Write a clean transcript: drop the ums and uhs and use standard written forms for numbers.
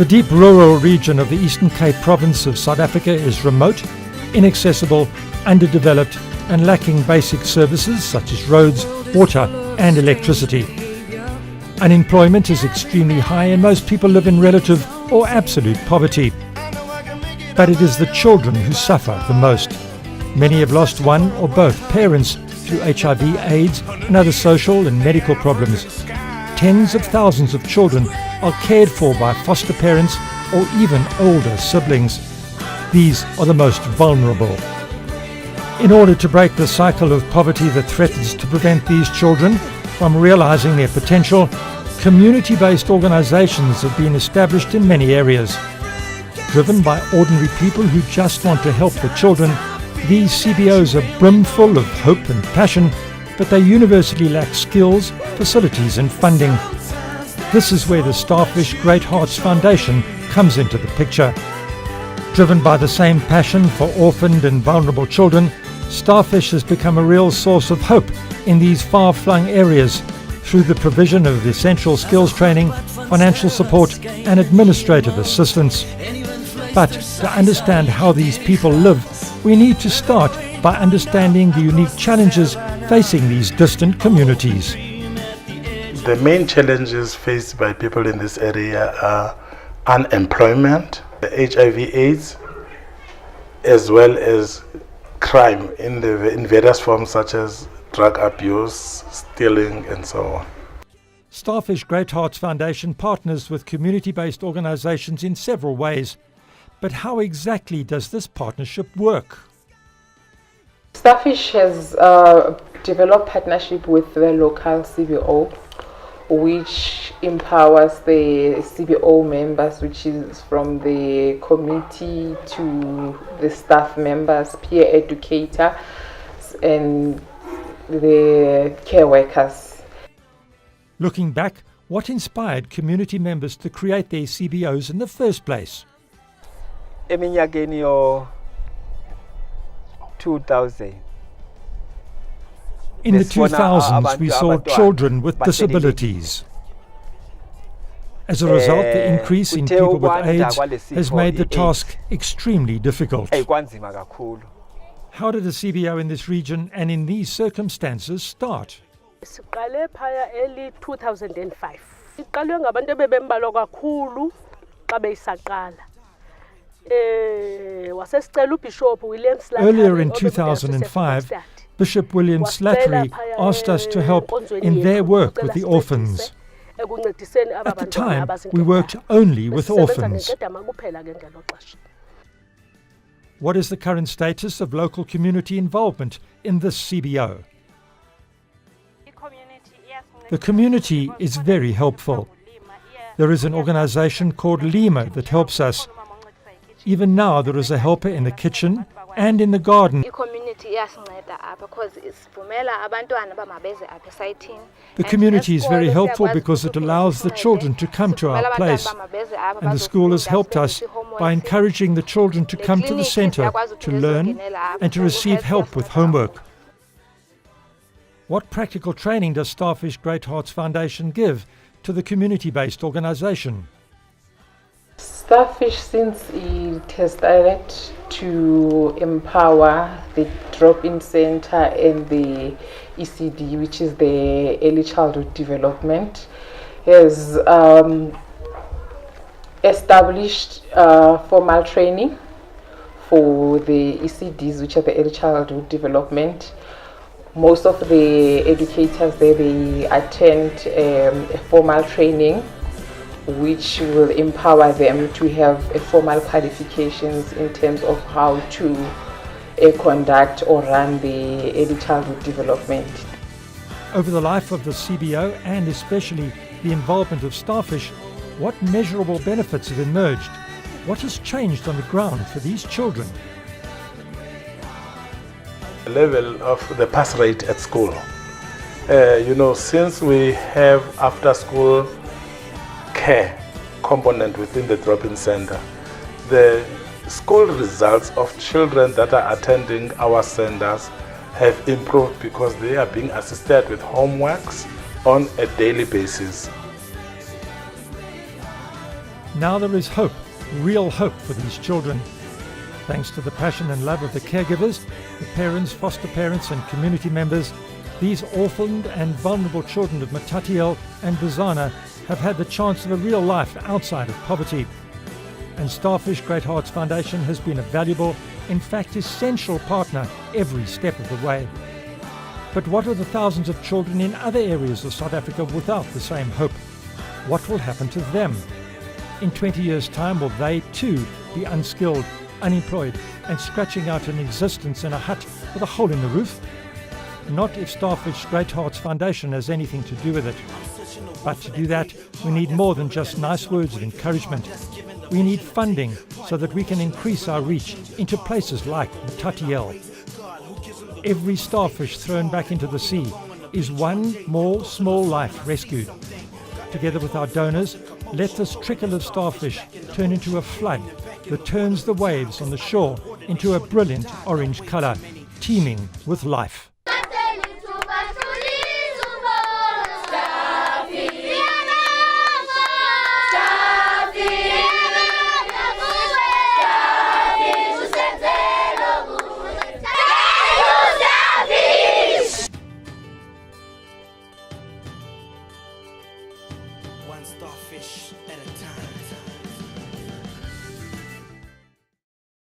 The deep rural region of the Eastern Cape province of South Africa is remote, inaccessible, underdeveloped and lacking basic services such as roads, water and electricity. Unemployment is extremely high and most people live in relative or absolute poverty. But it is the children who suffer the most. Many have lost one or both parents to HIV, AIDS and other social and medical problems. Tens of thousands of children are cared for by foster parents or even older siblings. These are the most vulnerable. In order to break the cycle of poverty that threatens to prevent these children from realizing their potential, community-based organizations have been established in many areas. Driven by ordinary people who just want to help the children, these CBOs are brimful of hope and passion, but they universally lack skills, facilities and funding. This is where the Starfish Greathearts Foundation comes into the picture. Driven by the same passion for orphaned and vulnerable children, Starfish has become a real source of hope in these far-flung areas through the provision of essential skills training, financial support and administrative assistance. But to understand how these people live, we need to start by understanding the unique challenges facing these distant communities. The main challenges faced by people in this area are unemployment, HIV/AIDS, as well as crime in various forms such as drug abuse, stealing and so on. Starfish Greathearts Foundation partners with community-based organizations in several ways. But how exactly does this partnership work? Starfish has developed partnership with the local CBO, which empowers the CBO members, which is from the committee to the staff members, peer educator, and the care workers. Looking back, what inspired community members to create their CBOs in the first place? Eminyakeni yo 2000. In the 2000s, we saw children with disabilities. As a result, the increase in people with AIDS has made the task extremely difficult. How did a CBO in this region and in these circumstances start? Siqale phaya early 2005. Siqalwe ngabantu bebembalwa kakhulu xa beyisaqala. Earlier in 2005, Bishop William Slattery asked us to help in their work with the orphans. At the time, we worked only with orphans. What is the current status of local community involvement in this CBO? The community is very helpful. There is an organization called Lima that helps us. Even now there is a helper in the kitchen and in the garden. The community is very helpful because it allows the children to come to our place, and the school has helped us by encouraging the children to come to the center to learn and to receive help with homework. What practical training does Starfish Greathearts Foundation give to the community-based organization? Starfish, since it has started to empower the drop-in center and the ECD, which is the early childhood development, has established formal training for the ECDs, which are the early childhood development. Most of the educators there, they attend a formal training which will empower them to have formal qualifications in terms of how to conduct or run the early childhood development. Over the life of the CBO and especially the involvement of Starfish, what measurable benefits have emerged? What has changed on the ground for these children? The level of the pass rate at school. Since we have after school care component within the drop-in center, the school results of children that are attending our centers have improved because they are being assisted with homeworks on a daily basis. Now there is hope, real hope for these children. Thanks to the passion and love of the caregivers, the parents, foster parents and community members, these orphaned and vulnerable children of Matatiele and Bizana have had the chance of a real life outside of poverty. And Starfish Greathearts Foundation has been a valuable, in fact essential partner every step of the way. But what of the thousands of children in other areas of South Africa without the same hope? What will happen to them? In 20 years' time, will they too be unskilled, unemployed and scratching out an existence in a hut with a hole in the roof? Not if Starfish Greathearts Foundation has anything to do with it. But to do that, we need more than just nice words of encouragement. We need funding so that we can increase our reach into places like Matatiele. Every starfish thrown back into the sea is one more small life rescued. Together with our donors, let this trickle of starfish turn into a flood that turns the waves on the shore into a brilliant orange colour, teeming with life.